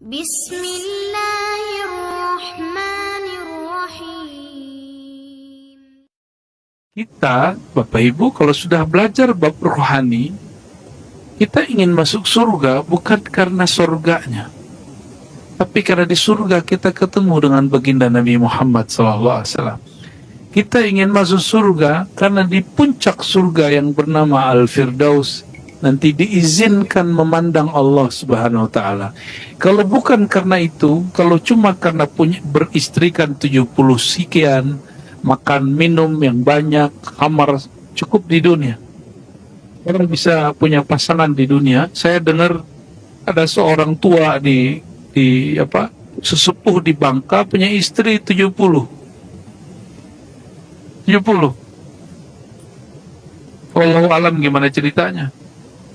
Bismillahirrahmanirrahim. Kita, Bapak Ibu, kalau sudah belajar bab rohani, kita ingin masuk surga bukan karena surganya, tapi karena di surga kita ketemu dengan baginda Nabi Muhammad SAW. Kita ingin masuk surga karena di puncak surga yang bernama Al-Firdaus nanti diizinkan memandang Allah Subhanahu wa Ta'ala. Kalau bukan karena itu, kalau cuma karena beristrikan 70 sekian, makan minum yang banyak, kamar cukup di dunia, orang bisa punya pasangan di dunia. Saya dengar ada seorang tua di sesepuh di Bangka punya istri 70. Wallahu alam gimana ceritanya.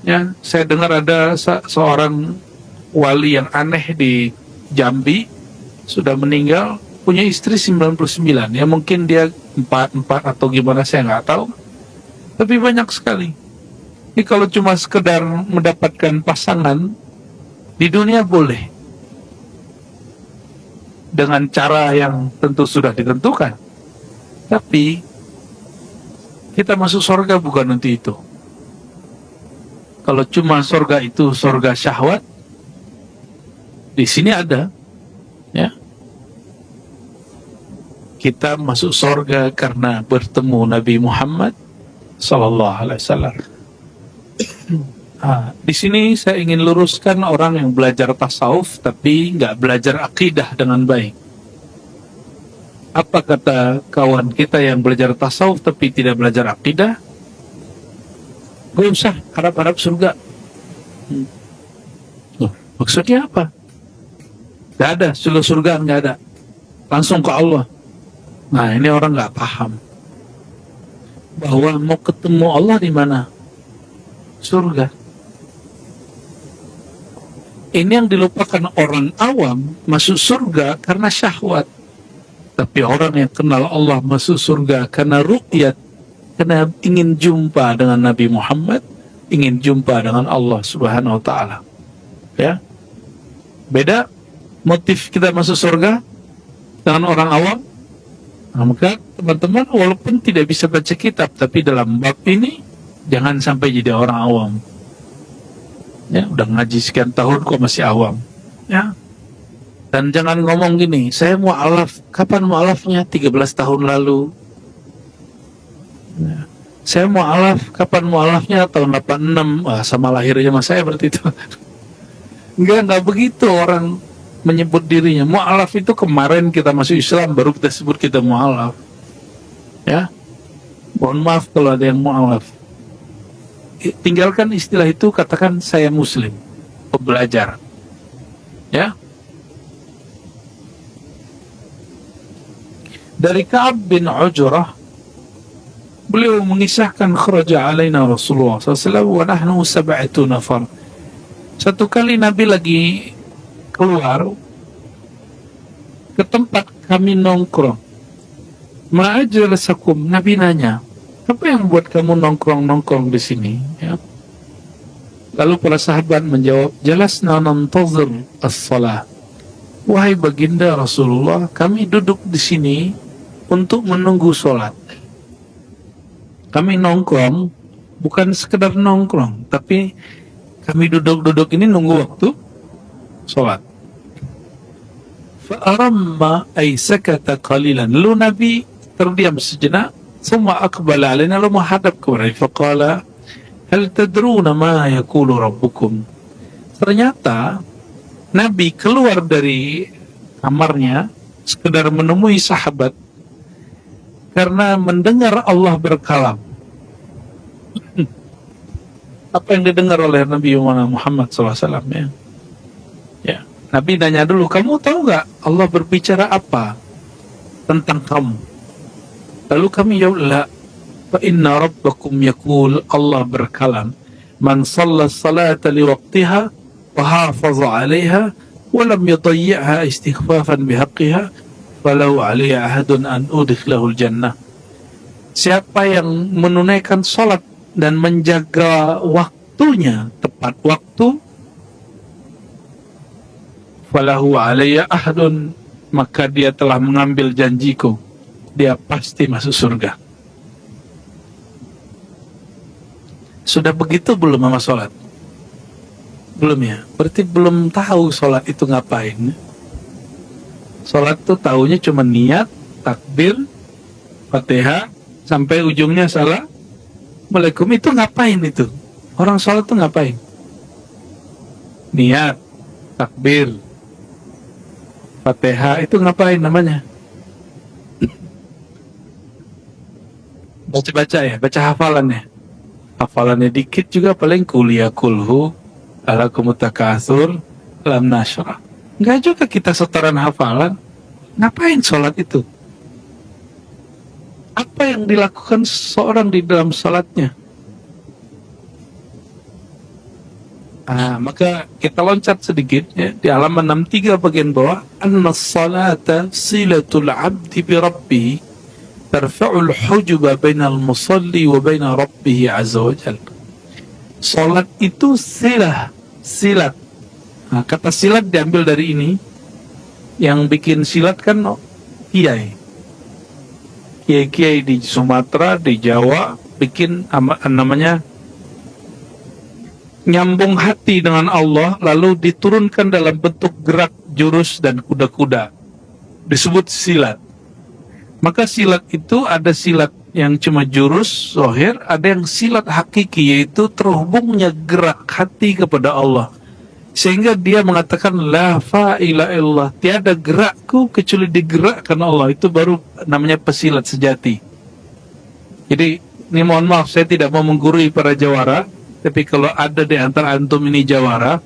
Ya, saya dengar ada seorang wali yang aneh di Jambi sudah meninggal, punya istri 99. Ya mungkin dia 4 atau gimana saya nggak tahu. Tapi banyak sekali. Ini kalau cuma sekedar mendapatkan pasangan di dunia boleh, dengan cara yang tentu sudah ditentukan. Tapi kita masuk surga bukan untuk itu. Kalau cuma surga itu surga syahwat, di sini ada, ya. Kita masuk surga karena bertemu Nabi Muhammad sallallahu alaihi wasallam. Di sini saya ingin luruskan orang yang belajar tasawuf tapi nggak belajar akidah dengan baik. Apa kata kawan kita yang belajar tasawuf tapi tidak belajar akidah? Gak usah harap-harap surga. Maksudnya apa? Gak ada, surga gak ada. Langsung ke Allah. Nah, ini orang gak paham bahwa mau ketemu Allah di mana? Surga. Ini yang dilupakan orang awam, masuk surga karena syahwat. Tapi orang yang kenal Allah masuk surga karena ruqyat, karena ingin jumpa dengan Nabi Muhammad, ingin jumpa dengan Allah Subhanahu wa Ta'ala. Ya, beda motif kita masuk surga dengan orang awam. Nah, maka teman-teman walaupun tidak bisa baca kitab, tapi dalam bab ini jangan sampai jadi orang awam. Ya, udah ngaji sekian tahun kok masih awam. Ya, dan jangan ngomong gini, saya mu'alaf. Kapan mu'alafnya? 13 tahun lalu. Ya. Saya mu'alaf, kapan mu'alafnya? Tahun 86. Sama lahirnya sama saya berarti itu. Enggak begitu orang menyebut dirinya. Mu'alaf itu kemarin kita masuk Islam baru kita sebut kita mu'alaf. Ya, mohon maaf kalau ada yang mu'alaf. Tinggalkan istilah itu, katakan saya muslim, pembelajar. Ya. Dari Ka'ab bin Ujrah, beliau mengisahkan kharaja alaina Rasulullah SAW wa nahnu 7 nafar. Satu kali Nabi lagi keluar ke tempat kami nongkrong. Ma'ajlasakum, Nabi nanya, apa yang buat kamu nongkrong di sini? Ya. Lalu para sahabat menjawab, jalasna nantazir as-salah. Wahai baginda Rasulullah, kami duduk di sini untuk menunggu sholat. Kami nongkrong, bukan sekedar nongkrong, tapi kami duduk ini nunggu waktu sholat. Fa'aramma ay sakata qalilan. Lalu Nabi terdiam sejenak, semua aqbala alaina, lalu menghadap kepada Nabi. Faqala, hal tadruna ma yaqulu rabbukum. Ternyata Nabi keluar dari kamarnya sekedar menemui sahabat karena mendengar Allah berkalam. Apa yang didengar oleh Nabi Muhammad SAW, ya? Ya, Nabi nanya dulu, kamu tahu nggak Allah berbicara apa tentang kamu? Lalu kami jawab, la, fa inna rabbakum yaqul, Allah berkalam, man shalla salata li waqtiha wa hafaza 'alaiha wa lam yudayyi'ha istighfafan bihaqqiha falau 'alayya ahadun an udkhilahu al-jannah. Siapa yang menunaikan salat dan menjaga waktunya tepat waktu, falahu alayya ahdun, maka dia telah mengambil janjiku, dia pasti masuk surga. Sudah begitu belum sama sholat? Belum ya? Berarti belum tahu sholat itu ngapain. Sholat tuh taunya cuma niat, takbir, Fatihah, sampai ujungnya Assalamualaikum. Itu ngapain itu? Orang sholat tuh ngapain? Niat, takbir, Fatihah, itu ngapain namanya? Baca-baca ya, baca hafalannya. Hafalannya dikit juga paling kuliah kulhu, alakumut takatsur, lam nasyrah. Enggak juga kita setoran hafalan. Ngapain sholat itu? Apa yang dilakukan seorang di dalam sholatnya? Maka kita loncat sedikit ya, di halaman 63 bagian bawah. Anna salata silatul abdi bi rabbih tarfa'ul hujuba bainal musalli wa baina rabbih azza wa jalla. Salat itu silat. Kata silat diambil dari ini. Yang bikin silat kan kiai di Sumatera, di Jawa bikin namanya nyambung hati dengan Allah, lalu diturunkan dalam bentuk gerak, jurus, dan kuda-kuda. Disebut silat. Maka silat itu ada silat yang cuma jurus, zahir, ada yang silat hakiki, yaitu terhubungnya gerak hati kepada Allah. Sehingga dia mengatakan, la fa'ila illallah, tiada gerakku kecuali digerakkan Allah. Itu baru namanya pesilat sejati. Jadi, ini mohon maaf, saya tidak mau menggurui para jawara, tapi kalau ada di antara antum ini jawara,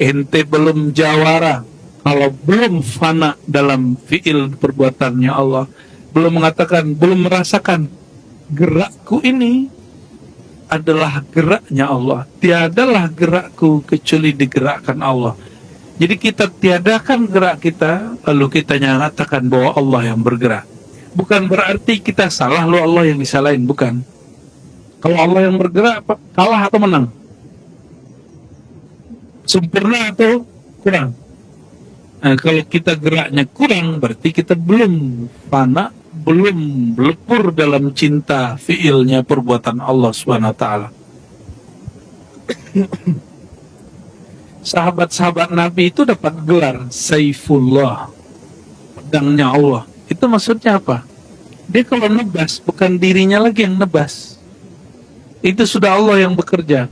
ente belum jawara kalau belum fana dalam fi'il perbuatannya Allah, belum mengatakan, belum merasakan gerakku ini adalah geraknya Allah. Tiadalah gerakku kecuali digerakkan Allah. Jadi kita tiadakan gerak kita, lalu kita nyatakan bahwa Allah yang bergerak. Bukan berarti kita salah, lalu Allah yang disalahin, bukan. Kalau Allah yang bergerak, kalah atau menang? Sempurna atau kurang? Kalau kita geraknya kurang, berarti kita belum fana, belum lepur dalam cinta fiilnya perbuatan Allah Subhanahu wa taala. Sahabat-sahabat Nabi itu dapat gelar Saifullah, pedangnya Allah. Itu maksudnya apa? Dia kalau nebas, bukan dirinya lagi yang nebas. Itu sudah Allah yang bekerja.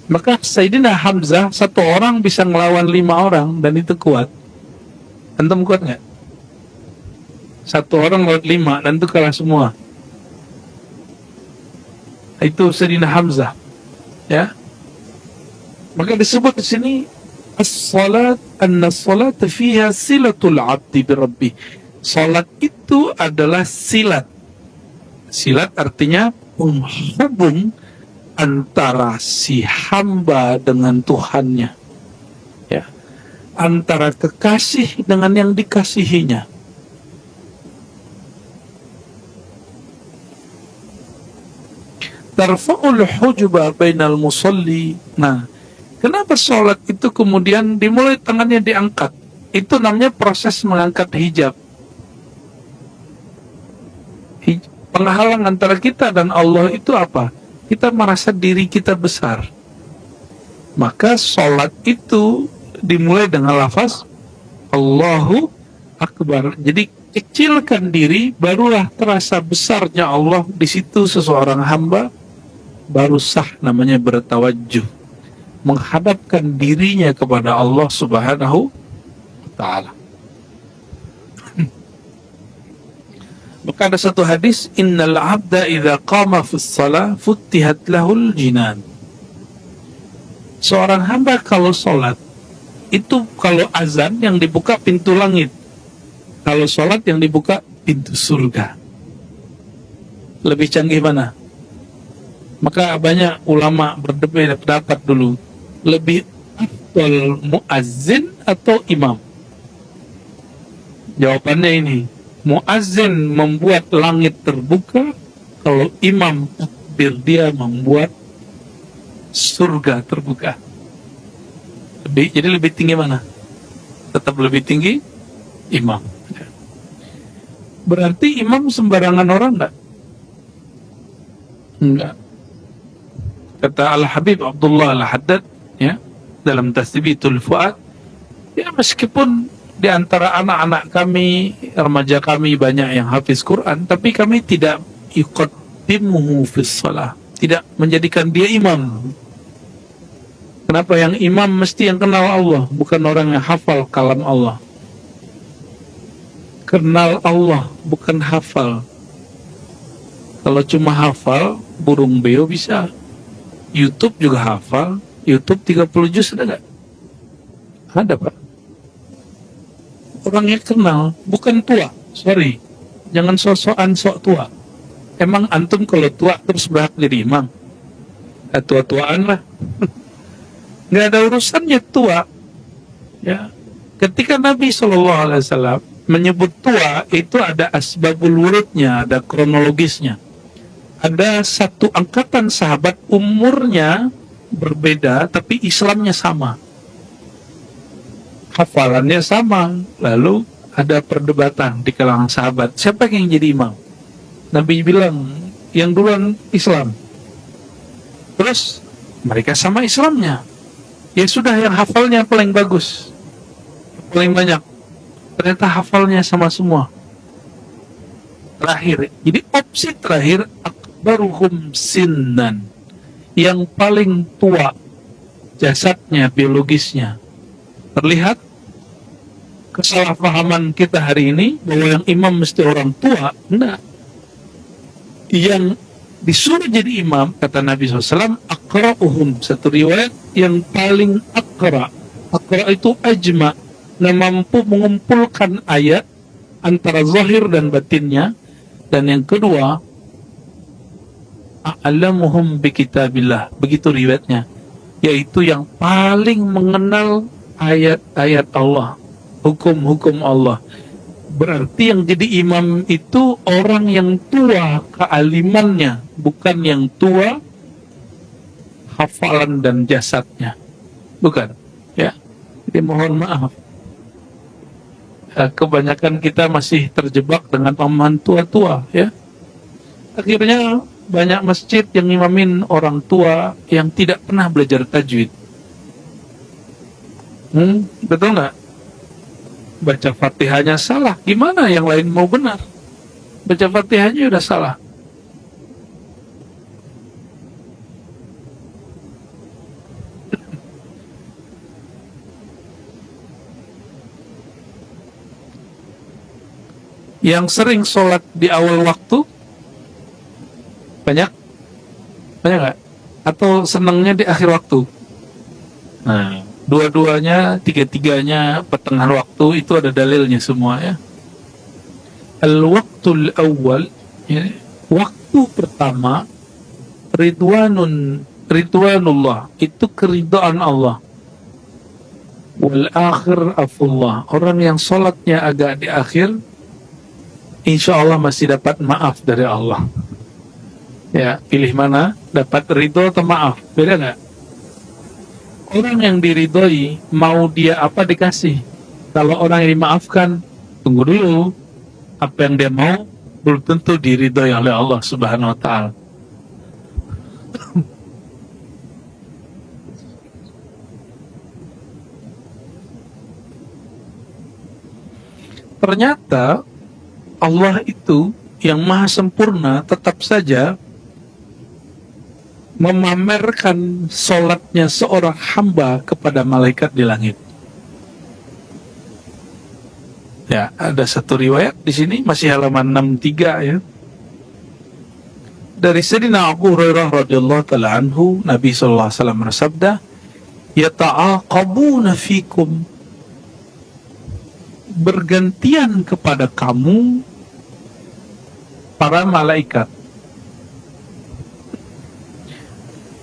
Maka Sayyidina Hamzah, satu orang bisa ngelawan 5 orang, dan itu kuat. Antum kuat nggak? Satu orang lawan 5, dan itu kalah semua. Itu Sayyidina Hamzah. Ya. Maka disebut di sini as-salat, anna-salat fiha silatul abdi bi rabbih. Salat itu adalah silat. Silat artinya penghubung antara si hamba dengan Tuhannya, ya, antara kekasih dengan yang dikasihinya. Tarfa'ul hujuba bainal musalli. Nah, kenapa sholat itu kemudian dimulai tangannya diangkat? Itu namanya proses mengangkat hijab. Penghalang antara kita dan Allah itu apa? Kita merasa diri kita besar. Maka sholat itu dimulai dengan lafaz Allahu Akbar. Jadi kecilkan diri, barulah terasa besarnya Allah. Di situ seseorang hamba baru sah namanya bertawajuh, menghadapkan dirinya kepada Allah Subhanahu wa ta'ala. Maka ada satu hadis, innal abda idza qama fis shalah futtihat lahul jinan. Seorang hamba kalau sholat, itu kalau azan yang dibuka pintu langit, kalau sholat yang dibuka pintu surga. Lebih canggih mana? Maka banyak ulama berbeda pendapat dulu, lebih afdal muazzin atau imam? Jawabannya ini, muazzin membuat langit terbuka, kalau imam takbir dia membuat surga terbuka. Jadi lebih tinggi mana? tetap lebih tinggi imam. Berarti imam sembarangan orang enggak? Enggak. Kata Al-Habib Abdullah Al-Haddad, ya, dalam Tasbitul Fuad, ya meskipun di antara anak-anak kami, remaja kami banyak yang hafiz Quran, tapi kami tidak yuqaddimuhu fis shalah, tidak menjadikan dia imam. Kenapa? Yang imam mesti yang kenal Allah, bukan orang yang hafal kalam Allah. Kenal Allah, bukan hafal. Kalau cuma hafal, burung beo bisa. YouTube juga hafal. YouTube 30 juz ada nggak? Ada, Pak. Orangnya kenal, bukan tua. Sorry, jangan sok-sokan sok tua. Emang antum kalau tua terus berhak jadi imam? Tua-tuaan lah. Nggak ada urusannya tua. Ya, ketika Nabi SAW menyebut tua, itu ada asbabul wurudnya, ada kronologisnya. Ada satu angkatan sahabat umurnya berbeda, tapi Islamnya sama, hafalannya sama. Lalu ada perdebatan di kalangan sahabat, siapa yang jadi imam? Nabi bilang, yang duluan Islam. Terus mereka sama Islamnya, ya sudah, yang hafalnya paling bagus, paling banyak. Ternyata hafalnya sama semua. Terakhir, jadi opsi terakhir, akbaruhum sinnan, yang paling tua jasadnya, biologisnya. Terlihat kesalahpahaman kita hari ini bahwa yang imam mesti orang tua. Enggak. Yang disuruh jadi imam, kata Nabi SAW, akra'uhum, satu riwayat, yang paling akra'. Akra' itu ajma', yang mampu mengumpulkan ayat antara zahir dan batinnya. Dan yang kedua, a'lamuhum bi kitabillah, begitu riwayatnya, yaitu yang paling mengenal ayat-ayat Allah, hukum-hukum Allah. Berarti yang jadi imam itu orang yang tua kealimannya, bukan yang tua hafalan dan jasadnya, bukan, ya. Jadi mohon maaf, kebanyakan kita masih terjebak dengan pemahaman tua-tua, ya. Akhirnya banyak masjid yang imamin orang tua yang tidak pernah belajar tajwid. Betul nggak? Baca Fatihahnya salah, gimana yang lain mau benar? Baca Fatihahnya udah salah. Yang sering sholat di awal waktu banyak nggak? Atau senangnya di akhir waktu? Nah, dua-duanya, tiga-tiganya pertengahan waktu itu ada dalilnya semua, ya. Al-waqtul awal, ya, waktu pertama, ridwanullah, itu keridhaan Allah. Wal akhir afullah, orang yang sholatnya agak di akhir, insya Allah masih dapat maaf dari Allah. Ya, pilih mana? Dapat ridho atau maaf? Beda nggak? Orang yang diridhoi, mau dia apa dikasih. Kalau orang yang dimaafkan, tunggu dulu. Apa yang dia mau, belum tentu diridhoi oleh Allah Subhanahu wa Ta'ala. Ternyata Allah itu yang maha sempurna tetap saja memamerkan sholatnya seorang hamba kepada malaikat di langit. Ya, ada satu riwayat di sini, masih halaman 63, ya. Dari Sayyidina Abu Hurairah radhiyallahu ta'ala anhu, Nabi sallallahu alaihi wasallam bersabda, "Yata'aqabuna fikum", bergantian kepada kamu para malaikat,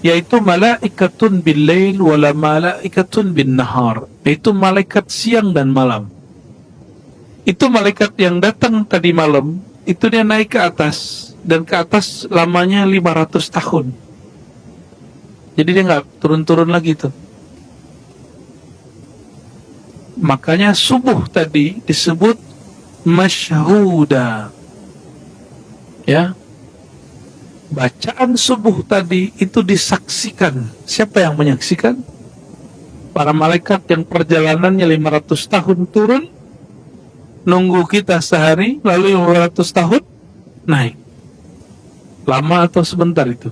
yaitu malaikatun bil lail wala malaikatun bin nahar, yaitu malaikat siang dan malam. Itu malaikat yang datang tadi malam, itu dia naik ke atas, dan ke atas lamanya 500 tahun. Jadi dia nggak turun-turun lagi tuh. Makanya subuh tadi disebut masyhuda. Ya. Bacaan subuh tadi itu disaksikan. Siapa yang menyaksikan? Para malaikat yang perjalanannya 500 tahun turun, nunggu kita sehari, lalu 500 tahun naik. Lama atau sebentar itu?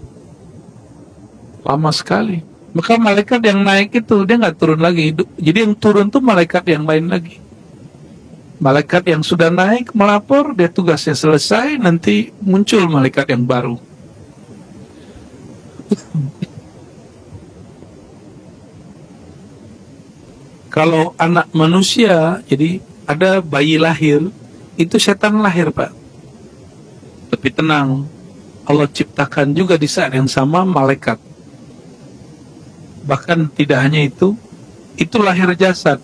Lama sekali. Maka malaikat yang naik itu dia nggak turun lagi. Jadi yang turun tuh malaikat yang lain lagi. Malaikat yang sudah naik melapor, dia tugasnya selesai, nanti muncul malaikat yang baru. Kalau anak manusia, jadi ada bayi lahir, itu setan lahir, Pak. Tapi tenang, Allah ciptakan juga di saat yang sama malaikat. Bahkan tidak hanya itu lahir jasad.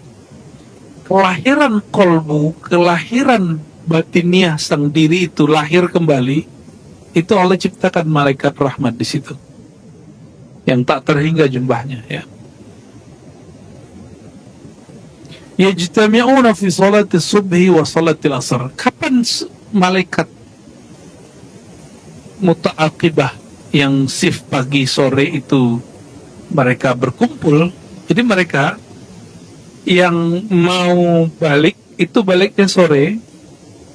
Kelahiran kolbu, kelahiran batiniah sang diri itu lahir kembali, itu Allah ciptakan malaikat rahmat di situ. Yang tak terhingga jumlahnya, ya. Yajtami'una fi salati subhi wa salati al-asr. Kapan malaikat muta'aqibah yang shift pagi sore itu mereka berkumpul? Jadi mereka yang mau balik itu baliknya sore,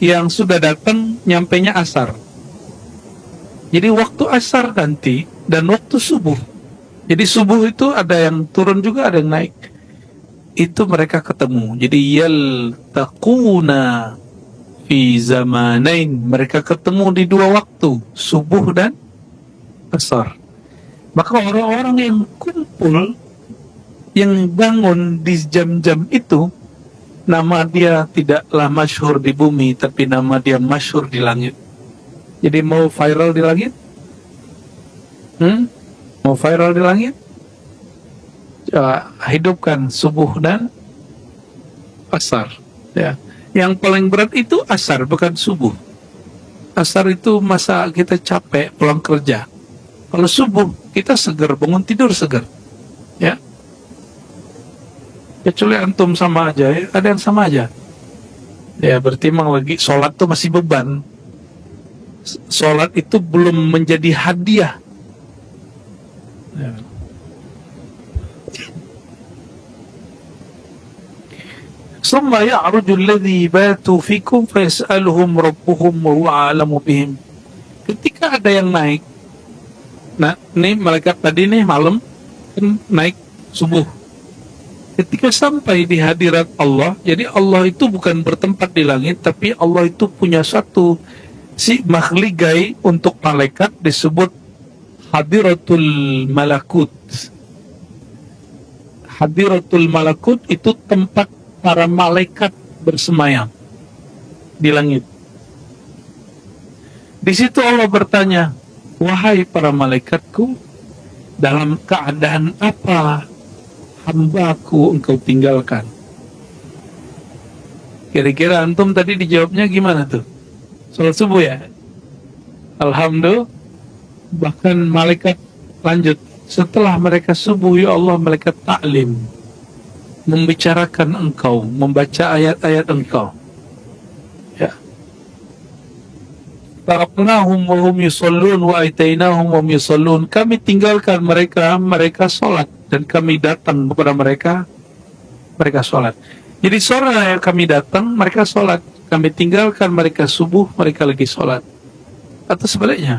yang sudah datang nyampenya asar. Jadi waktu asar nanti dan waktu subuh. Jadi subuh itu ada yang turun juga, ada yang naik. Itu mereka ketemu. Jadi yaltaquna fi zamanain. Mereka ketemu di dua waktu, subuh dan asar. Maka orang-orang yang kumpul, yang bangun di jam-jam itu, nama dia tidaklah masyhur di bumi, tapi nama dia masyhur di langit. Jadi mau viral di langit? Mau viral di langit? Hidupkan subuh dan asar. Ya. Yang paling berat itu asar, bukan subuh. Asar itu masa kita capek pulang kerja. Kalau subuh kita segar, bangun tidur segar. Ya. Kecuali antum sama aja, ya. Ada yang sama aja. Ya, berarti emang lagi sholat tuh masih beban. Sholat itu belum menjadi hadiah. Ya. Summa ya'ruju alladhi batu fikum fayas'aluhum rabbuhum wa huwa a'lamu bihim. Ketika ada yang naik, nah ini malaikat tadi nih malam kan naik subuh. Ketika sampai di hadirat Allah, jadi Allah itu bukan bertempat di langit, tapi Allah itu punya satu si makhligai untuk malaikat disebut hadiratul malakut. Hadiratul malakut itu tempat para malaikat bersemayam di langit. Di situ Allah bertanya, wahai para malaikatku, dalam keadaan apa hambaku engkau tinggalkan? Kira-kira antum tadi dijawabnya gimana tuh? Salat subuh ya? Alhamdulillah. Bahkan malaikat lanjut, setelah mereka subuh, ya Allah, malaikat taklim membicarakan engkau, membaca ayat-ayat engkau. Ya. Taraknahum wa hum yusallun wa atainahum wa hum yusallun. Kami tinggalkan mereka, mereka salat, dan kami datang kepada mereka, mereka salat. Jadi sore kami datang, mereka salat. Kami tinggalkan mereka subuh, mereka lagi salat. Atau sebaliknya,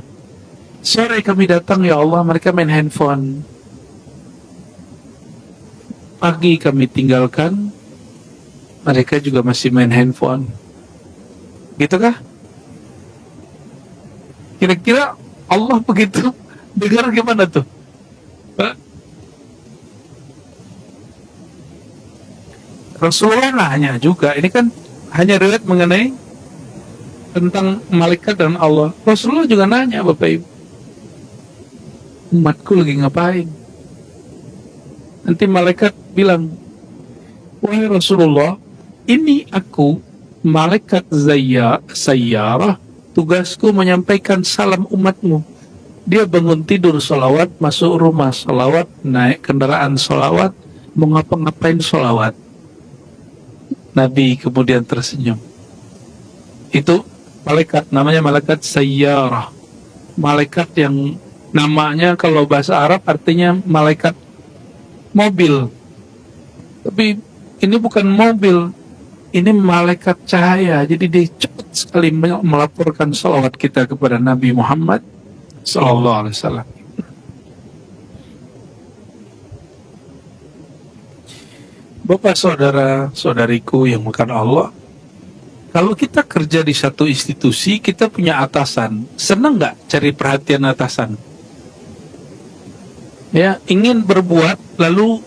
sore kami datang, ya Allah, mereka main handphone. Pagi kami tinggalkan, mereka juga masih main handphone. Gitu kah? Kira-kira Allah begitu dengar gimana tuh? Pak? Rasulullah nanya juga, ini kan hanya riwayat mengenai tentang malaikat dan Allah. Rasulullah juga nanya, Bapak Ibu, umatku lagi ngapain? Nanti malaikat bilang, wahai Rasulullah, ini aku malaikat sayyarah, tugasku menyampaikan salam umatmu. Dia bangun tidur salawat, masuk rumah salawat, naik kendaraan salawat, mau ngapa-ngapain salawat. Nabi kemudian tersenyum. Itu malaikat, namanya malaikat sayyarah. Malaikat yang namanya kalau bahasa Arab artinya malaikat mobil. Tapi ini bukan mobil, ini malaikat cahaya. Jadi dia cepat sekali melaporkan salawat kita kepada Nabi Muhammad sallallahu alaihi wasallam. Bapak saudara, saudariku yang bukan Allah, kalau kita kerja di satu institusi, kita punya atasan. Senang nggak cari perhatian atasan? Ya, ingin berbuat, lalu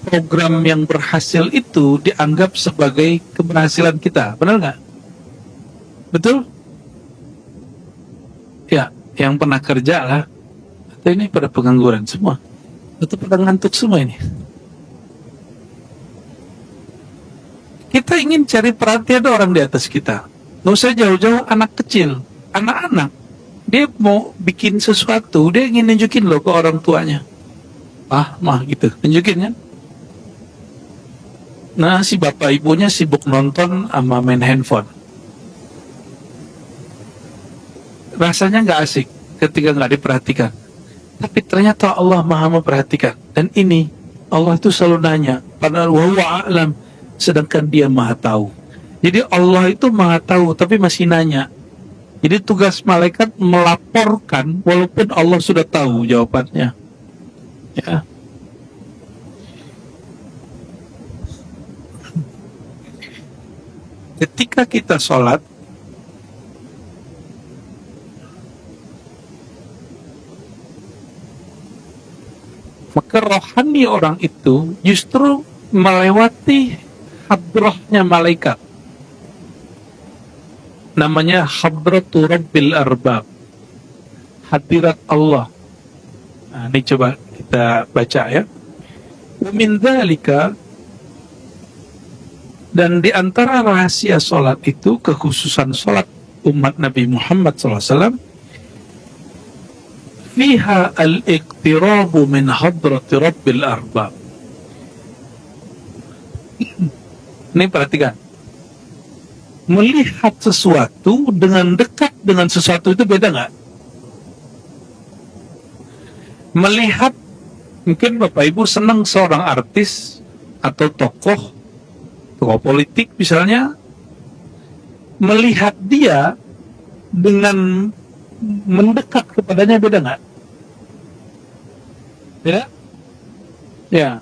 program yang berhasil itu dianggap sebagai keberhasilan kita. Benar nggak? Betul? Ya, yang pernah kerja lah. Atau ini pada pengangguran semua? Atau pada ngantuk semua ini? Kita ingin cari perhatian orang di atas kita. Nggak usah jauh-jauh anak kecil, anak-anak. Dia mau bikin sesuatu, dia ingin nunjukin loh ke orang tuanya. Mah gitu, nunjukin kan? Nah, si bapak ibunya sibuk nonton sama main handphone. Rasanya nggak asik ketika nggak diperhatikan. Tapi ternyata Allah Maha memperhatikan. Dan ini, Allah itu selalu nanya, padahal wa huwa a'lam, sedangkan dia Maha tahu. Jadi Allah itu Maha tahu tapi masih nanya. Jadi tugas malaikat melaporkan walaupun Allah sudah tahu jawabannya. Ya. Ketika kita sholat, maka rohani orang itu justru melewati hadrahnya malaikat. Namanya hadratu rabbil arbab, hadirat Allah. Nah, ini coba kita baca ya. Wa min dzalika, dan di antara rahasia salat itu, kekhususan salat umat Nabi Muhammad SAW, fiha al-iqtirabu min hadrati rabbil arbab. Ini perhatikan, melihat sesuatu dengan dekat dengan sesuatu itu beda nggak? Melihat, mungkin Bapak Ibu senang seorang artis atau tokoh politik misalnya, melihat dia dengan mendekat kepadanya beda nggak? Beda? Ya.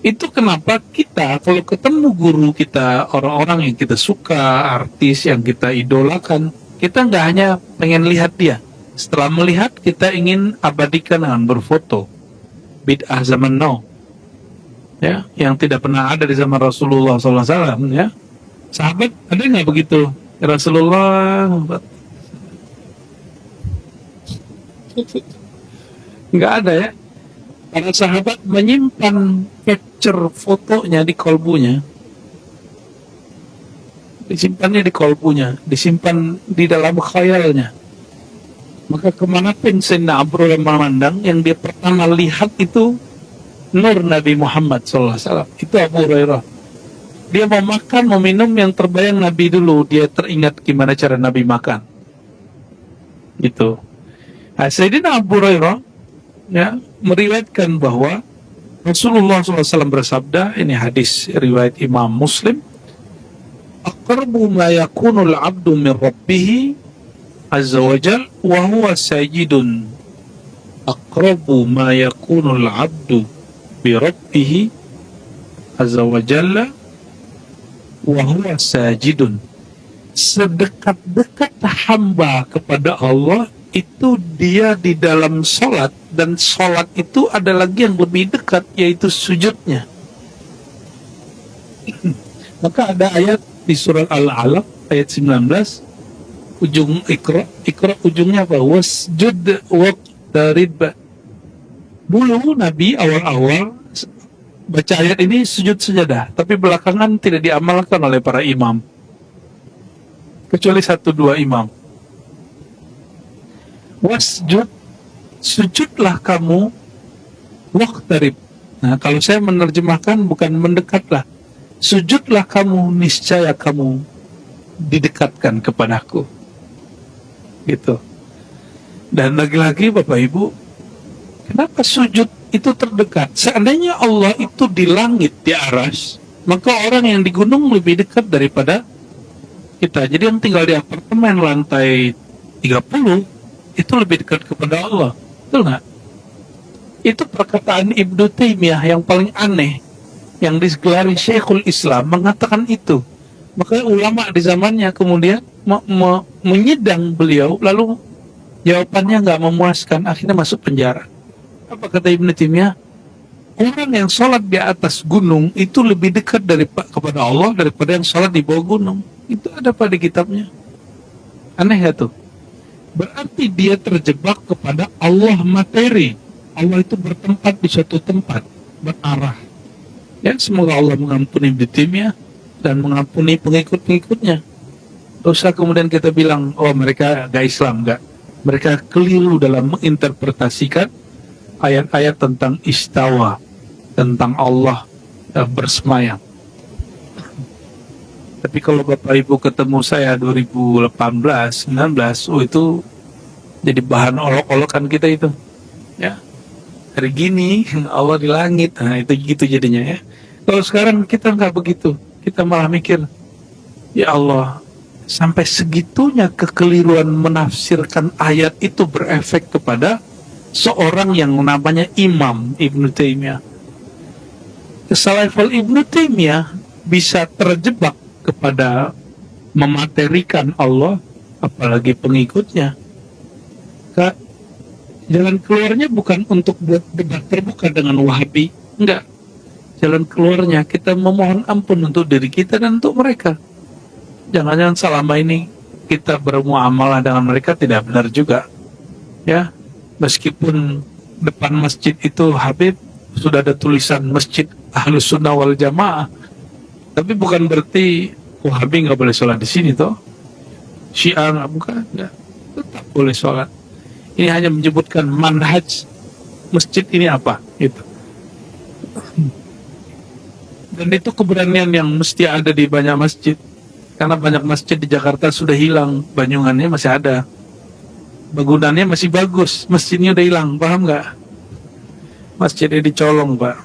Itu kenapa kita kalau ketemu guru kita, orang-orang yang kita suka, artis yang kita idolakan, kita nggak hanya pengen lihat dia. Setelah melihat, kita ingin abadikan dengan berfoto. Bid'ah zaman now, ya, yang tidak pernah ada di zaman Rasulullah SAW. Ya, sahabat ada nggak begitu? Rasulullah nggak ada ya. Para sahabat menyimpan capture fotonya di kolbunya, disimpannya di kolbunya, disimpan di dalam khayalnya. Maka kemanapun Sayyidina Abu Hurairah memandang, yang dia pertama lihat itu nur Nabi Muhammad SAW. Itu Abu Hurairah. Dia mau makan, mau minum, yang terbayang Nabi dulu. Dia teringat gimana cara Nabi makan. Gitu. Nah, Sayyidina Abu Hurairah ya, meriwayatkan bahwa Rasulullah SAW bersabda, ini hadis riwayat Imam Muslim, aqrabu ma yakunul abdu min rabbih azza wa jal wa huwa sajidun. Aqrabu ma yakunul abdu bi rabbih azza wa jalla wa huwa sajidun. Sedekat-dekat hamba kepada Allah itu dia di dalam sholat, dan sholat itu ada lagi yang lebih dekat, yaitu sujudnya. Maka ada ayat di surat Al-Alaq ayat 19, ujung Iqra ujungnya apa? Wasjud waqtarib. Dulu Nabi awal-awal baca ayat ini sujud sajadah, tapi belakangan tidak diamalkan oleh para imam, kecuali 1-2 imam. Wasjud, sujudlah kamu, waqtarib. Nah, kalau saya menerjemahkan bukan mendekatlah, sujudlah kamu, niscaya kamu didekatkan kepadaku. Gitu. Dan lagi-lagi Bapak Ibu, kenapa sujud itu terdekat? Seandainya Allah itu di langit, di aras, maka orang yang di gunung lebih dekat daripada kita. Jadi yang tinggal di apartemen lantai 30 itu lebih dekat kepada Allah. Betul nggak? Itu perkataan Ibnu Taimiyah yang paling aneh, yang digelari Syekhul Islam mengatakan itu. Maka ulama di zamannya kemudian menyidang beliau, lalu jawabannya nggak memuaskan, akhirnya masuk penjara. Apa kata Ibnu Taimiyah? Orang yang sholat di atas gunung itu lebih dekat kepada Allah daripada yang sholat di bawah gunung. Itu ada pada kitabnya. Aneh ya tuh? Berarti dia terjebak kepada Allah materi. Allah itu bertempat di suatu tempat, berarah. Ya, semoga Allah mengampuni Ibnu Taimiyah dan mengampuni pengikut-pengikutnya. Dosa kemudian kita bilang, oh mereka gak Islam, enggak. Mereka keliru dalam menginterpretasikan ayat-ayat tentang istawa, tentang Allah bersemayam. Tapi kalau Bapak Ibu ketemu saya 2018, 19, oh itu jadi bahan olok-olokan kita itu. Ya, hari gini Allah di langit, nah itu gitu jadinya ya. Kalau sekarang kita nggak begitu, kita malah mikir, ya Allah, sampai segitunya kekeliruan menafsirkan ayat itu berefek kepada seorang yang namanya Imam Ibnu Taimiyah. Selevel Ibnu Taimiyah bisa terjebak kepada mematerikan Allah, apalagi pengikutnya. Jalan keluarnya bukan untuk debat terbuka dengan Wahabi, enggak. Jalan keluarnya kita memohon ampun untuk diri kita dan untuk mereka. Jangan-jangan selama ini kita bermuamalah dengan mereka tidak benar juga. Ya, meskipun depan masjid itu Habib sudah ada tulisan Masjid Ahlus Sunnah wal Jamaah, tapi bukan berarti Wahabi nggak boleh sholat di sini toh. Syiah nggak, tetap boleh sholat. Ini hanya menyebutkan manhaj masjid ini apa, gitu. Dan itu keberanian yang mesti ada di banyak masjid. Karena banyak masjid di Jakarta sudah hilang, bangunannya masih ada, bangunannya masih bagus, masjidnya udah hilang, paham nggak? Masjidnya dicolong, Pak.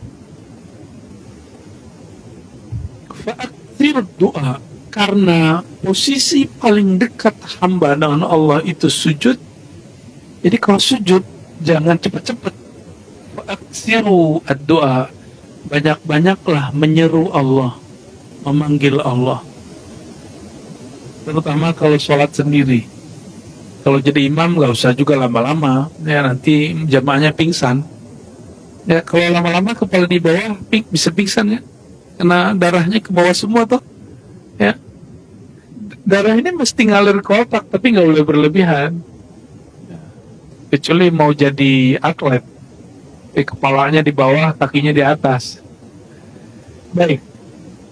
Fa'akthir doa, karena posisi paling dekat hamba dengan Allah itu sujud. Jadi kalau sujud jangan cepat-cepat. Fa'akthiru ad-doa, banyak-banyaklah menyeru Allah, memanggil Allah. Terutama kalau sholat sendiri. Kalau jadi imam nggak usah juga lama-lama, ya nanti jamaahnya pingsan. Ya kalau lama-lama kepala di bawah bisa pingsan ya, karena darahnya ke bawah semua toh. Ya, darah ini mesti ngalir ke otak, tapi nggak boleh berlebihan. Kecuali mau jadi atlet, kepalanya di bawah, kakinya di atas. Baik.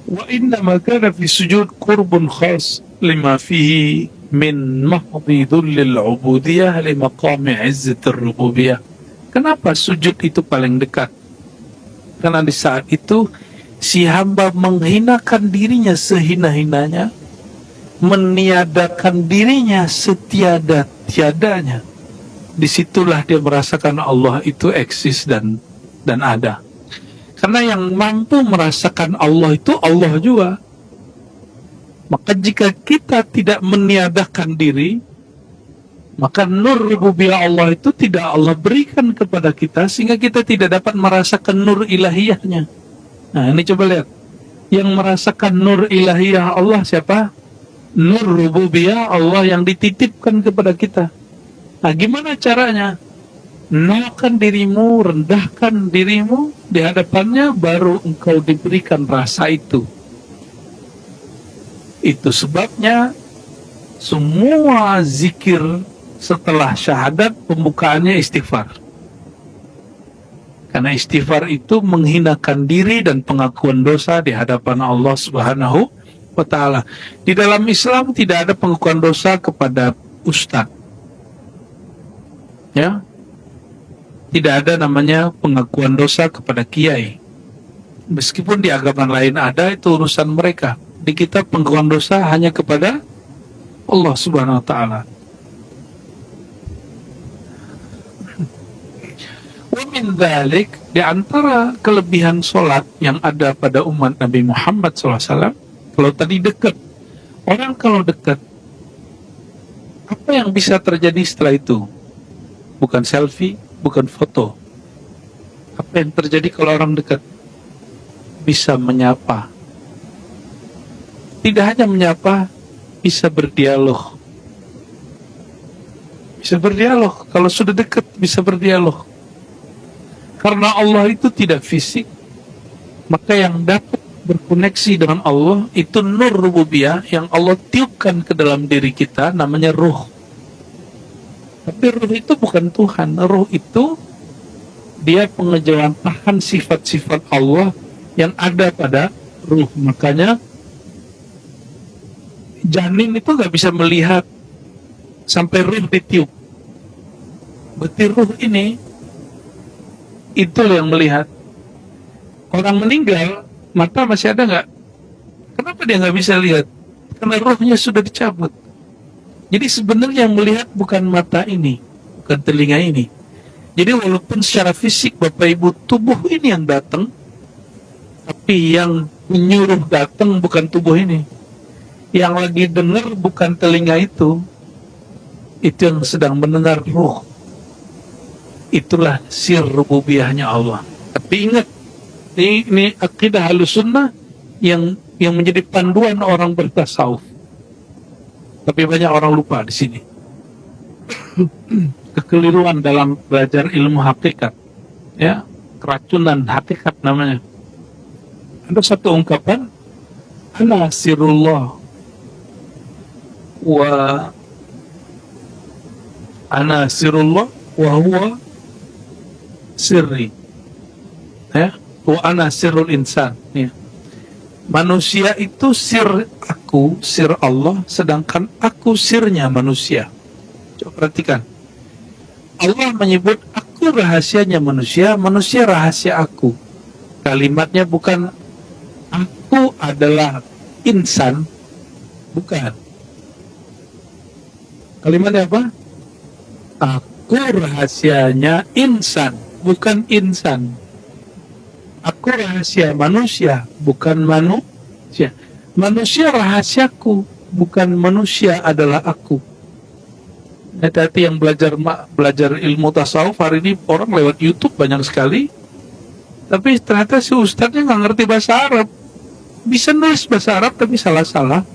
Wa inna ma kana fi sujud qurbun khas lima fihi min mahdhi dhullil ubudiyah li maqami izzatir rububiyah. Kenapa sujud itu paling dekat? Karena di saat itu si hamba menghinakan dirinya sehina-hinanya, meniadakan dirinya setiada-tiadanya. Disitulah dia merasakan Allah itu eksis dan ada. Karena yang mampu merasakan Allah itu Allah juga. Maka jika kita tidak meniadakan diri, maka nur rububiyah Allah itu tidak Allah berikan kepada kita, sehingga kita tidak dapat merasakan nur ilahiyahnya. Nah ini coba lihat, yang merasakan nur ilahiyah Allah siapa? Nur rububiyah Allah yang dititipkan kepada kita. Nah gimana caranya? Naikkan dirimu, rendahkan dirimu di hadapannya, baru engkau diberikan rasa itu. Itu sebabnya semua zikir setelah syahadat pembukaannya istighfar. Karena istighfar itu menghinakan diri dan pengakuan dosa di hadapan Allah Subhanahu wa ta'ala. Di dalam Islam tidak ada pengakuan dosa kepada ustadz. Ya. Tidak ada namanya pengakuan dosa kepada kiai. Meskipun di agama lain ada, itu urusan mereka. Di kita pengakuan dosa hanya kepada Allah Subhanahu wa taala. Wa min dzalik, di antara kelebihan salat yang ada pada umat Nabi Muhammad SAW, kalau tadi dekat, orang kalau dekat, apa yang bisa terjadi setelah itu? Bukan selfie, bukan foto. Apa yang terjadi kalau orang dekat? Bisa menyapa. Tidak hanya menyapa, bisa berdialog. Bisa berdialog. Kalau sudah dekat, bisa berdialog. Karena Allah itu tidak fisik, maka yang dapat berkoneksi dengan Allah itu nur rububiyah yang Allah tiupkan ke dalam diri kita, namanya ruh. Tapi ruh itu bukan Tuhan. Ruh itu dia pengejawantahan sifat-sifat Allah yang ada pada ruh. Makanya janin itu gak bisa melihat sampai ruh ditiup. Berarti ruh ini itu yang melihat. Orang meninggal, mata masih ada nggak? Kenapa dia nggak bisa lihat? Karena rohnya sudah dicabut. Jadi sebenarnya yang melihat bukan mata ini, bukan telinga ini. Jadi walaupun secara fisik Bapak Ibu tubuh ini yang datang, tapi yang menyuruh datang bukan tubuh ini. Yang lagi dengar bukan telinga itu yang sedang mendengar ruh. Itulah sir rububiyahnya Allah. Tapi ingat, ini akidah Ahlussunnah yang menjadi panduan orang bertasawuf. Tapi banyak orang lupa di sini. Kekeliruan dalam belajar ilmu hakikat, ya, keracunan hakikat namanya. Ada satu ungkapan, ana sirullah wa huwa sirri, ya, wa ana sirrul insan, ya. Manusia itu sir aku, sir Allah, sedangkan aku sirnya manusia. Coba perhatikan, Allah menyebut aku rahasianya manusia, manusia rahasia aku. Kalimatnya bukan aku adalah insan, bukan. Kalimatnya apa? Aku rahasianya insan, bukan insan. Aku rahasia manusia, bukan manusia. Manusia rahasiaku, bukan manusia adalah aku. Hati-hati yang belajar ilmu tasawuf hari ini, orang lewat YouTube banyak sekali. Tapi ternyata si ustadznya nggak ngerti bahasa Arab. Bisa nulis bahasa Arab tapi salah-salah.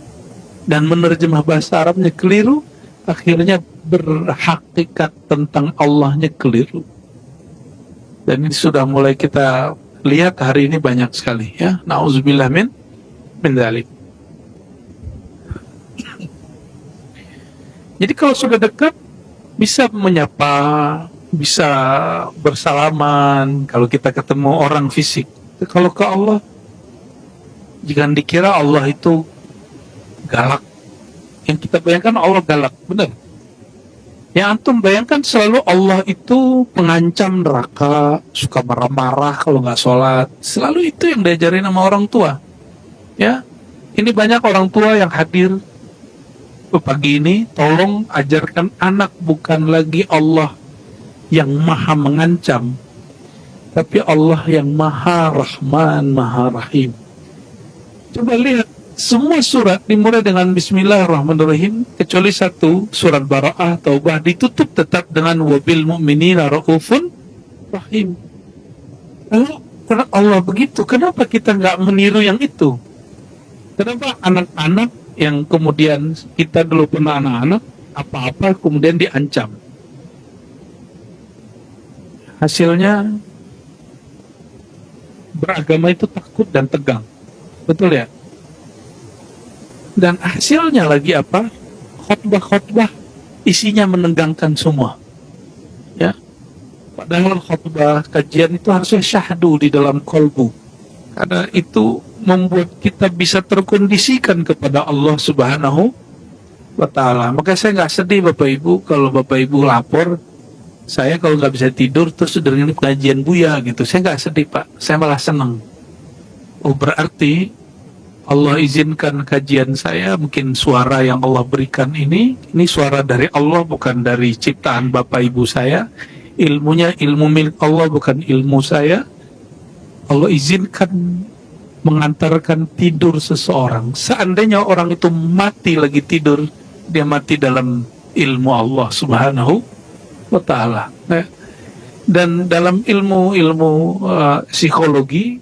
Dan menerjemah bahasa Arabnya keliru. Akhirnya berhakikat tentang Allahnya keliru. Dan ini sudah mulai kita lihat hari ini banyak sekali, ya. Nauzubillah min dzalik. Jadi kalau sudah dekat bisa menyapa, bisa bersalaman kalau kita ketemu orang fisik. Kalau ke Allah, jangan dikira Allah itu galak. Yang kita bayangkan Allah galak, benar. Yang antum bayangkan selalu Allah itu pengancam neraka, suka marah-marah kalau nggak sholat. Selalu itu yang diajarin sama orang tua. Ya, ini banyak orang tua yang hadir pagi ini. Tolong ajarkan anak bukan lagi Allah yang maha mengancam, tapi Allah yang maha rahman, maha rahim. Coba lihat, semua surat dimulai dengan Bismillahirrahmanirrahim, kecuali satu, surat Bara'ah, Taubah, ditutup tetap dengan wabil mu'minina ra'ufun rahim. Lalu, karena Allah begitu, kenapa kita nggak meniru yang itu? Kenapa anak-anak yang kemudian kita dulu pernah anak-anak, apa-apa kemudian diancam? Hasilnya, beragama itu takut dan tegang. Betul ya? Dan hasilnya lagi apa? Khotbah-khotbah isinya menegangkan semua. Ya. Padahal khotbah kajian itu harusnya syahdu di dalam kolbu. Karena itu membuat kita bisa terkondisikan kepada Allah Subhanahu wa ta'ala. Maka saya nggak sedih Bapak Ibu kalau Bapak Ibu lapor, saya kalau nggak bisa tidur terus dengan pengajian Buya gitu. Saya nggak sedih Pak, saya malah senang. Oh, berarti Allah izinkan kajian saya, mungkin suara yang Allah berikan ini suara dari Allah, bukan dari ciptaan Bapak Ibu saya. Ilmunya ilmu milik Allah, bukan ilmu saya. Allah izinkan mengantarkan tidur seseorang. Seandainya orang itu mati lagi tidur, dia mati dalam ilmu Allah Subhanahu wa Ta'ala. Dan dalam ilmu psikologi,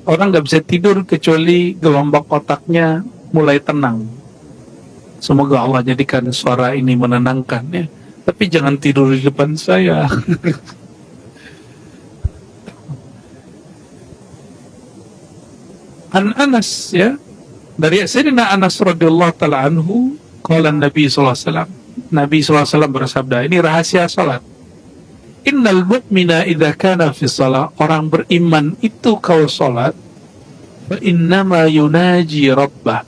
orang nggak bisa tidur kecuali gelombang otaknya mulai tenang. Semoga Allah jadikan suara ini menenangkan ya. Tapi jangan tidur di depan saya. An Anas ya, dari Sayyidina Anas radhiyallahu taala anhu, qala Nabi sallallahu alaihi wasallam. Nabi sallallahu alaihi wasallam bersabda, ini rahasia salat. Innal mu'mina idza kana fi shalah, orang beriman itu kalau salat, fa innama yunaji rabbah,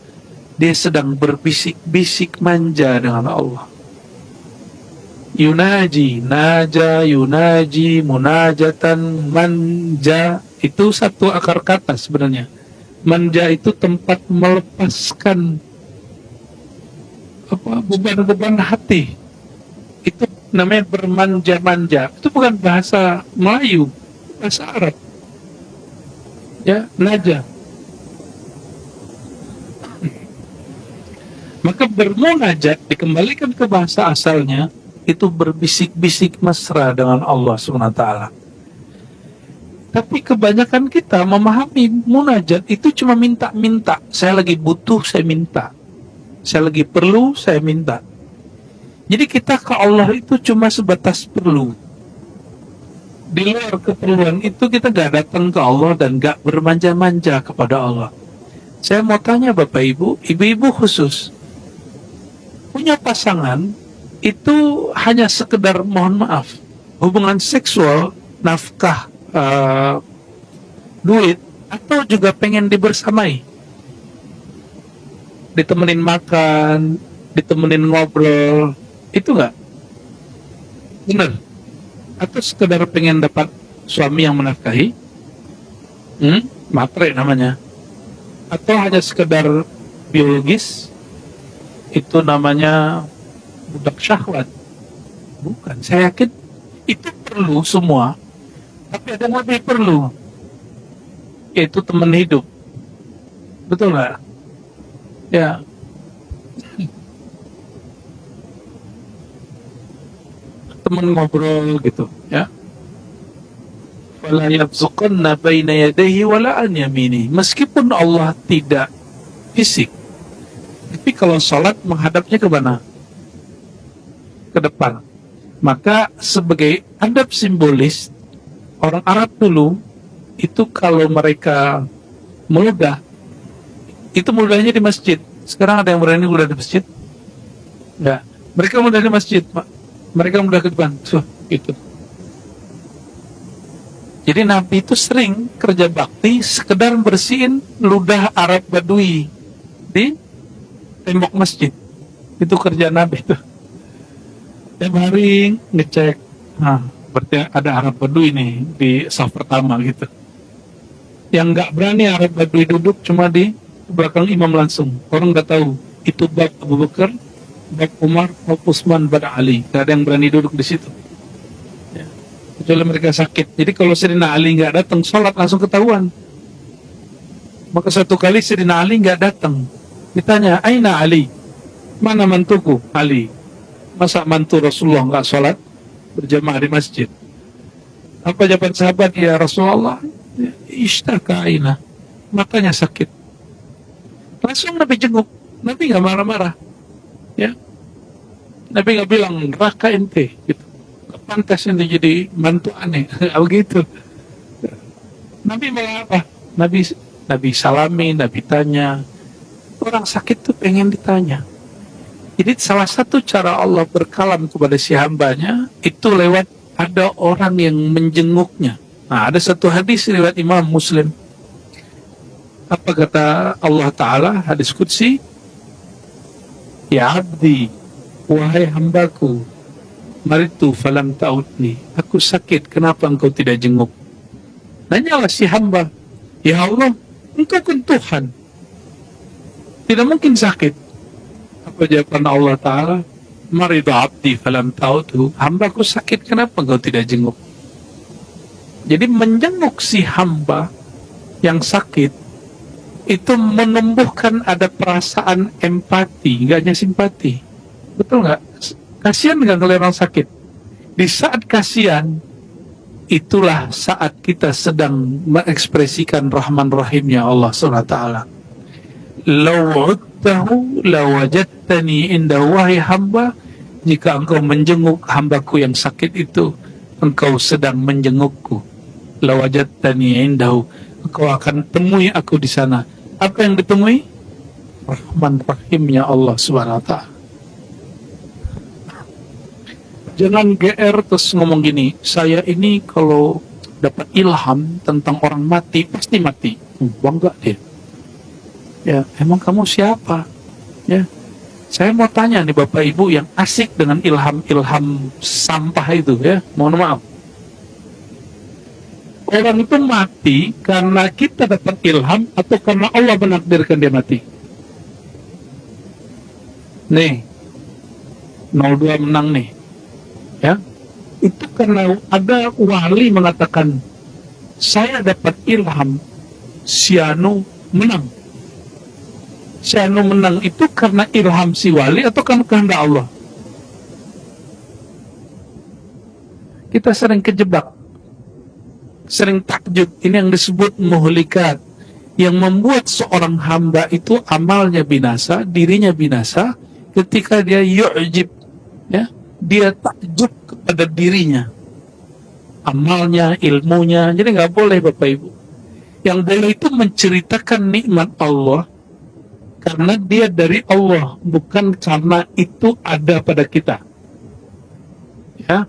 dia sedang berbisik-bisik manja dengan Allah. Yunaji, naja, yunaji, munajatan, manja, itu satu akar kata sebenarnya. Manja itu tempat melepaskan beban-beban hati. Itu namanya bermanja-manja. Itu bukan bahasa Melayu, bahasa Arab. Ya, naja. Maka bermunajat dikembalikan ke bahasa asalnya, itu berbisik-bisik mesra dengan Allah SWT. Tapi kebanyakan kita memahami munajat itu cuma minta-minta. Saya lagi butuh, saya minta. Saya lagi perlu, saya minta. Jadi kita ke Allah itu cuma sebatas perlu. Di luar keperluan itu kita gak datang ke Allah dan gak bermanja-manja kepada Allah. Saya mau tanya Bapak Ibu, ibu-ibu khusus, punya pasangan itu hanya sekedar, mohon maaf, hubungan seksual, nafkah, duit, atau juga pengen dibersamai, ditemenin makan, ditemenin ngobrol, itu enggak? Benar? Atau sekedar pengen dapat suami yang menafkahi? Matre namanya. Atau hanya sekedar biologis? Itu namanya budak syahwat. Bukan, saya yakin itu perlu semua. Tapi ada yang lebih perlu, yaitu teman hidup. Betul nggak? Ya. Teman ngobrol gitu, ya. Wala yabzuqanna baina yadayhi wala an yamini. Meskipun Allah tidak fisik, tapi kalau salat menghadapnya ke mana? Ke depan. Maka sebagai adab simbolis, orang Arab dulu itu kalau mereka meludah, itu meludahnya di masjid. Sekarang ada yang berani meludah di masjid? Enggak. Mereka meludah di masjid, Pak. Mereka meludah ke depan, gitu. Jadi Nabi itu sering kerja bakti sekedar bersihin ludah Arab Badui di tembok masjid. Itu kerja Nabi itu. Tiap hari ngecek, berarti ada Arab Badui nih di saf pertama gitu. Yang nggak berani Arab Badui duduk cuma di belakang imam langsung. Orang nggak tahu itu bab Abu Bakar, bab Umar, bab Utsman, bab Ali. Nggak ada yang berani duduk di situ. Ya. Kecuali mereka sakit. Jadi kalau Sayyidina Ali nggak datang, sholat langsung ketahuan. Maka satu kali Sayyidina Ali nggak datang. Ditanya, Aina Ali? Mana mantuku? Ali. Masa mantu Rasulullah nggak sholat berjamaah di masjid? Apa jawaban sahabat? Ya Rasulullah, ishtaka aina, matanya sakit. Langsung Nabi jenguk. Nabi nggak marah-marah, ya. Nabi nggak bilang neraka ente, gitu. Pantas ente jadi mantu aneh, begitu. Nabi malah apa? Nabi salami, Nabi tanya. Orang sakit tuh pengen ditanya. Jadi salah satu cara Allah berkalam kepada si hambanya itu lewat ada orang yang menjenguknya. Nah, ada satu hadis riwayat Imam Muslim. Apa kata Allah Ta'ala, hadis qudsi? Ya abdi, wahai hambaku, maritu falam ta'udni. Aku sakit, kenapa engkau tidak jenguk? Nanyalah si hamba, ya Allah, Engkau kan Tuhan, tidak mungkin sakit. Apa jawaban Allah Ta'ala? Marida abdi falam ta'udhu. Hambaku sakit, kenapa engkau tidak jenguk? Jadi menjenguk si hamba yang sakit itu menumbuhkan ada perasaan empati, nggak hanya simpati. Betul nggak? Kasihan nggak kalau orang sakit? Di saat kasihan, itulah saat kita sedang mengekspresikan Rahman Rahimnya Allah SWT. Law'udtahu lawajadtani indahu, wahai hamba, jika engkau menjenguk hambaku yang sakit itu, engkau sedang menjengukku. Lawajadtani indahu, engkau akan temui aku di sana. Apa yang ditemui? Rahman Rahimnya Allah SWT. Jangan GR terus ngomong gini, saya ini kalau dapat ilham tentang orang mati, pasti mati. Bangga dia. Ya, emang kamu siapa? Ya, saya mau tanya nih Bapak Ibu yang asik dengan ilham-ilham sampah itu, ya, mohon maaf. Orang itu mati karena kita dapat ilham atau karena Allah menakdirkan dia mati? Nih, 02 menang nih. Ya, itu karena ada wali mengatakan, saya dapat ilham, Sianu menang. Sianu menang itu karena ilham si wali atau karena kehendak Allah? Kita sering kejebak, sering takjub. Ini yang disebut muhlikat, yang membuat seorang hamba itu amalnya binasa, dirinya binasa, ketika dia yu'jib, ya, dia takjub kepada dirinya, amalnya, ilmunya. Jadi nggak boleh Bapak Ibu. Yang boleh itu menceritakan nikmat Allah karena dia dari Allah, bukan karena itu ada pada kita. Ya.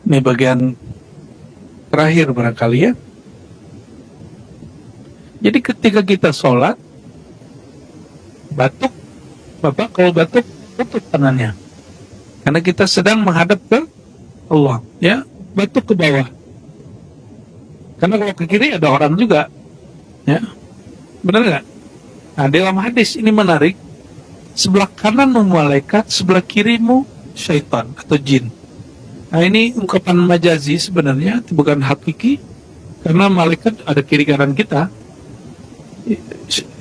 Ini bagian terakhir barangkali, ya. Jadi ketika kita sholat, batuk, Bapak kalau batuk, tutup tangannya. Karena kita sedang menghadap ke Allah, ya, batuk ke bawah. Karena kalau ke kiri ada orang juga, ya, benar nggak? Nah, dalam hadis ini menarik, sebelah kananmu malaikat, sebelah kirimu syaitan atau jin. Nah, ini ungkapan majazi sebenarnya, bukan hakiki, karena malaikat ada kiri kanan kita,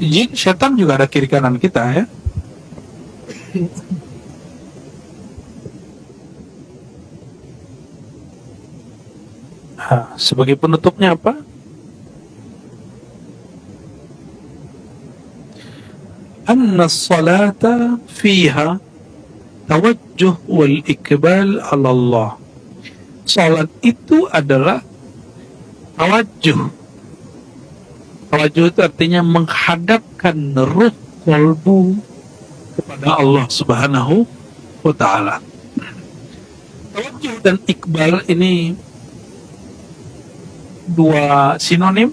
jin, syaitan juga ada kiri kanan kita, ya. Nah, sebagai penutupnya apa? Anna salata fiha tawajjuh wal ikbal ala Allah. Salat itu adalah tawajjuh. Tawajjuh itu artinya menghadapkan ruh kalbu kepada Allah Subhanahu wa ta'ala. Tawajjuh dan ikbal ini dua sinonim.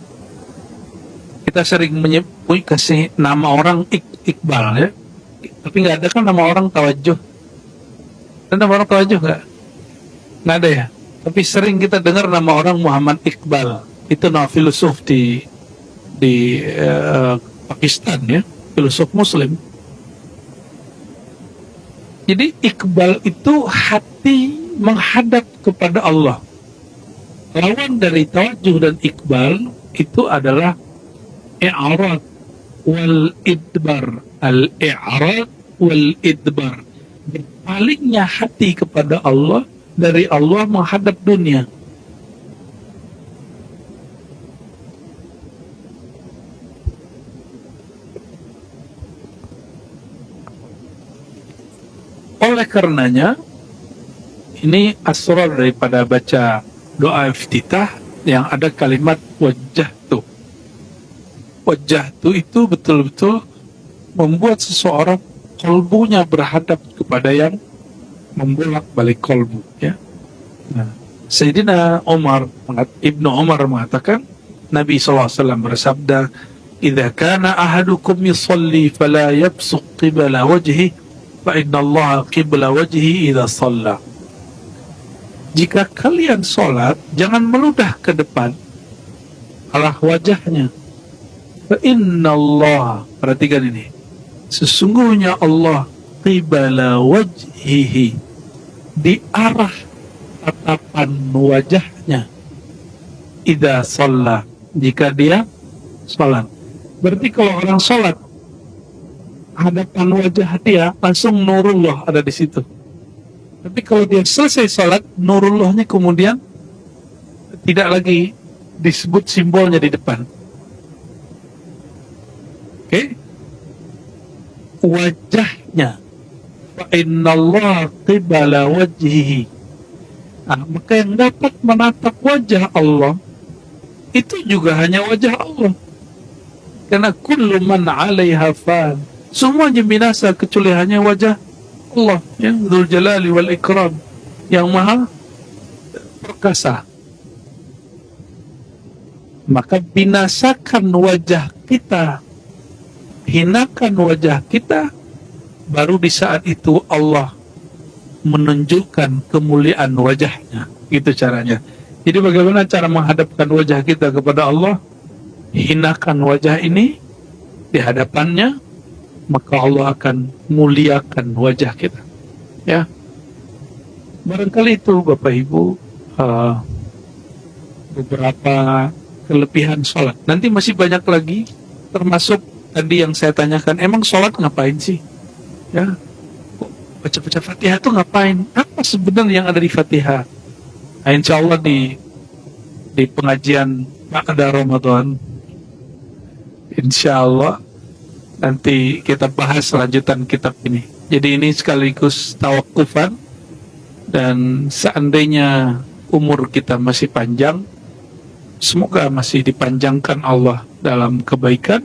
Kita sering menyebut, kasih nama orang Iqbal, ya, tapi nggak ada kan nama orang Tawajjuh. Ada nama orang Tawajjuh nggak ada, ya. Tapi sering kita dengar nama orang Muhammad Iqbal. Itu nama filosof di Pakistan, ya, filosof Muslim. Jadi Iqbal itu hati menghadap kepada Allah. Lawan dari tawajjuh dan Iqbal itu adalah i'rad wal idbar. Al-i'rad wal idbar, berpalingnya hati kepada Allah dari Allah menghadap dunia. Oleh karenanya, ini asrar daripada baca doa iftitah yang ada kalimat wajjahtu. Wajjahtu itu betul-betul membuat seseorang kolbunya berhadap kepada yang membolak-balik kolbu, ya. Nah, Sayyidina Ibnu Umar mengatakan, Nabi SAW bersabda, "Idza kana ahadukum yusalli fala yabsuq qibla wajhi fa inna Allah qibla wajhi idza shalla." jika kalian sholat, jangan meludah ke depan arah wajahnya. Fa inna Allah, perhatikan ini, sesungguhnya Allah qibala wajhihi, di arah tatapan wajahnya, idza shalla, jika dia sholat. Berarti kalau orang sholat, hadapan wajah dia langsung nurullah ada di situ. Tapi kalau dia selesai sholat, nurullahnya kemudian tidak lagi disebut simbolnya di depan. Oke? Wajahnya, fa innallaha qibala wajhihi. Maka yang dapat menatap wajah Allah itu juga hanya wajah Allah. Karena kullu man 'alaiha fan, semuanya binasa kecuali hanya wajah Allah yang Dzul Jalali wal Ikram, yang maha perkasa. Maka binasakan wajah kita, hinakan wajah kita, baru di saat itu Allah menunjukkan kemuliaan wajahnya. Gitu caranya. Jadi bagaimana cara menghadapkan wajah kita kepada Allah? Hinakan wajah ini di hadapannya, maka Allah akan muliakan wajah kita. Ya, barangkali itu Bapak Ibu beberapa kelebihan sholat. Nanti masih banyak lagi, termasuk tadi yang saya tanyakan, emang sholat ngapain sih? Ya, baca-baca Fatihah itu ngapain? Apa sebenarnya yang ada di Fatihah? Nah, insya Allah di pengajian pada Ramadan, insya Allah nanti kita bahas lanjutan kitab ini. Jadi ini sekaligus tawakufan, dan seandainya umur kita masih panjang, semoga masih dipanjangkan Allah dalam kebaikan,